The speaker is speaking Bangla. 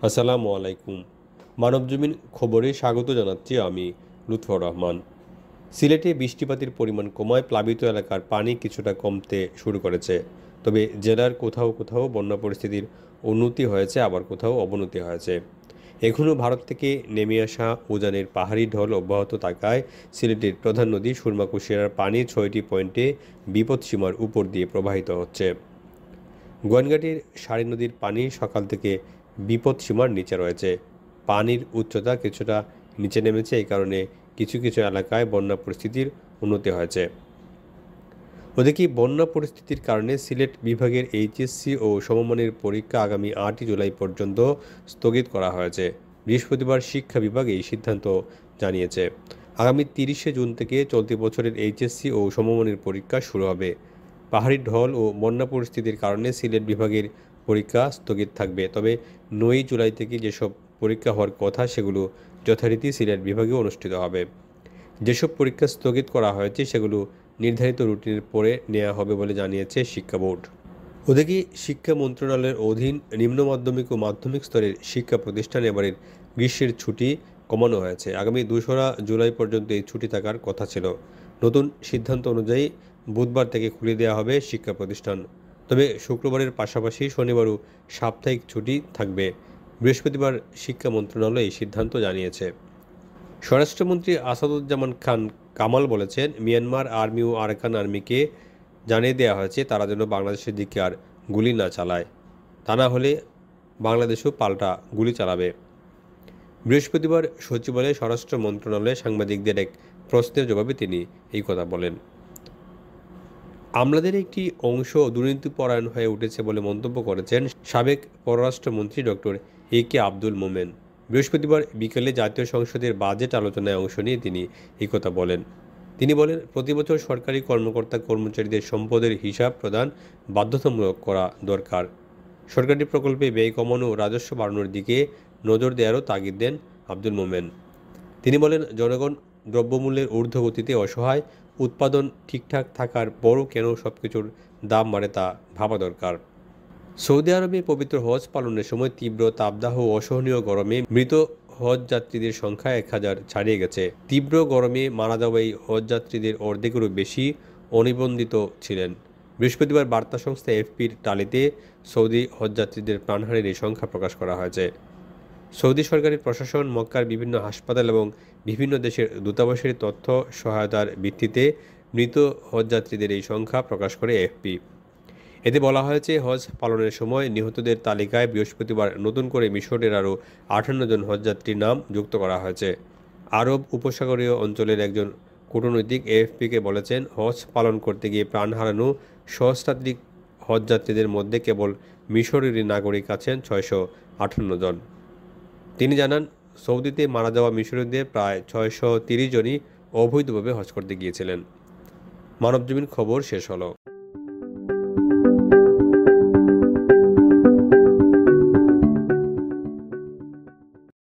আসসালামু আলাইকুম। মানবজমিন খবরে স্বাগত জানাচ্ছি আমি লুৎফর রহমান। সিলেটে বৃষ্টিপাতের পরিমাণ কমায় প্লাবিত এলাকার পানি কিছুটা কমতে শুরু করেছে। তবে জেলার কোথাও কোথাও বন্যা পরিস্থিতির উন্নতি হয়েছে, আবার কোথাও অবনতি হয়েছে। এখনও ভারত থেকে নেমে আসা উজানের পাহাড়ি ঢল অব্যাহত থাকায় সিলেটের প্রধান নদী সুরমা কুশিয়ারার পানি ৬টি পয়েন্টে বিপদসীমার উপর দিয়ে প্রবাহিত হচ্ছে। গোয়াইনঘাটের সারি নদীর পানি সকাল থেকে বিপদসীমার নিচে রয়েছে। পানির উচ্চতা কিছুটা নিচে নেমেছে, এই কারণে কিছু কিছু এলাকায় বন্যা পরিস্থিতির উন্নতি হয়েছে। ওদিকে বন্যা পরিস্থিতির কারণে সিলেট বিভাগের এইচএসসি ও সমমানের পরীক্ষা আগামী ৮ জুলাই পর্যন্ত স্থগিত করা হয়েছে। বৃহস্পতিবার শিক্ষা বিভাগ এই সিদ্ধান্ত জানিয়েছে। আগামী ৩০শে জুন থেকে চলতি বছরের এইচএসসি ও সমমানের পরীক্ষা শুরু হবে। পাহাড়ি ঢল ও বন্যা পরিস্থিতির কারণে সিলেট বিভাগের পরীক্ষা স্থগিত থাকবে। তবে ৯ জুলাই থেকে যেসব পরীক্ষা হওয়ার কথা সেগুলো যথারীতি সিলেট বিভাগে অনুষ্ঠিত হবে। যেসব পরীক্ষা স্থগিত করা হয়েছে সেগুলো নির্ধারিত রুটিনের পরে নেওয়া হবে বলে জানিয়েছে শিক্ষা বোর্ড। ওদিকে শিক্ষা মন্ত্রণালয়ের অধীন নিম্ন মাধ্যমিক ও মাধ্যমিক স্তরের শিক্ষা প্রতিষ্ঠান এবারের গ্রীষ্মের ছুটি কমানো হয়েছে। আগামী ২রা জুলাই পর্যন্ত এই ছুটি থাকার কথা ছিল। নতুন সিদ্ধান্ত অনুযায়ী বুধবার থেকে খুলে দেওয়া হবে শিক্ষা প্রতিষ্ঠান। তবে শুক্রবারের পাশাপাশি শনিবারও সাপ্তাহিক ছুটি থাকবে। বৃহস্পতিবার শিক্ষা মন্ত্রণালয় এই সিদ্ধান্ত জানিয়েছে। স্বরাষ্ট্রমন্ত্রী আসাদুজ্জামান খান কামাল বলেছেন, মিয়ানমার আর্মি ও আরাকান আর্মিকে জানিয়ে দেওয়া হয়েছে তারা যেন বাংলাদেশের দিকে আর গুলি না চালায়, তা না হলে বাংলাদেশও পাল্টা গুলি চালাবে। বৃহস্পতিবার সচিবালয়ে স্বরাষ্ট্র মন্ত্রণালয়ে সাংবাদিকদের এক প্রশ্নের জবাবে তিনি এই কথা বলেন। আমলাদের একটি অংশ দুর্নীতিপরায়ণ হয়ে উঠেছে বলে মন্তব্য করেছেন সাবেক পররাষ্ট্রমন্ত্রী ডক্টর এ.কে আব্দুল মোমেন। বৃহস্পতিবার বিকেলে জাতীয় সংসদের বাজেট আলোচনায় অংশ নিয়ে তিনি এই কথা বলেন। তিনি বলেন, প্রতিবছর সরকারি কর্মকর্তা কর্মচারীদের সম্পদের হিসাব প্রদান বাধ্যতামূলক করা দরকার। সরকারি প্রকল্পে ব্যয় কমানো ও রাজস্ব বাড়ানোর দিকে নজর দেওয়ারও তাগিদ দেন আব্দুল মোমেন। তিনি বলেন, জনগণ দ্রব্যমূল্যের ঊর্ধ্বগতিতে অসহায়, উৎপাদন ঠিকঠাক থাকার পরও কেন সবকিছুর দাম বাড়ে তা ভাবা দরকার। সৌদি আরবে পবিত্র হজ পালনের সময় তীব্র তাপদাহ ও অসহনীয় গরমে মৃত হজ যাত্রীদের সংখ্যা ১,০০০ ছাড়িয়ে গেছে। তীব্র গরমে মারা যাওয়া এই হজ যাত্রীদের অর্ধেকেরও বেশি অনিবন্ধিত ছিলেন। বৃহস্পতিবার বার্তা সংস্থা এফপির টালিতে সৌদি হজযাত্রীদের প্রাণহানির এই সংখ্যা প্রকাশ করা হয়েছে। সৌদি সরকারের প্রশাসন, মক্কার বিভিন্ন হাসপাতাল এবং বিভিন্ন দেশের দূতাবাসের তথ্য সহায়তার ভিত্তিতে মৃত হজযাত্রীদের এই সংখ্যা প্রকাশ করে এফপি। এতে বলা হয়েছে, হজ পালনের সময় নিহতদের তালিকায় বৃহস্পতিবার নতুন করে মিশরের আরও ৫৮ জন হজযাত্রীর নাম যুক্ত করা হয়েছে। আরব উপসাগরীয় অঞ্চলের একজন কূটনৈতিক এএফপিকে বলেছেন, হজ পালন করতে গিয়ে প্রাণ হারানো সহস্রাধিক হজযাত্রীদের মধ্যে কেবল মিশরেরই নাগরিক আছেন ৬৫৮ জন। তিনি জানান, সৌদিতে মারা যাওয়া মিশরীয়দের প্রায় ৬৩০ জনই অবৈধভাবে হজ করতে গিয়েছিলেন। মানবজমিন খবর শেষ হলো।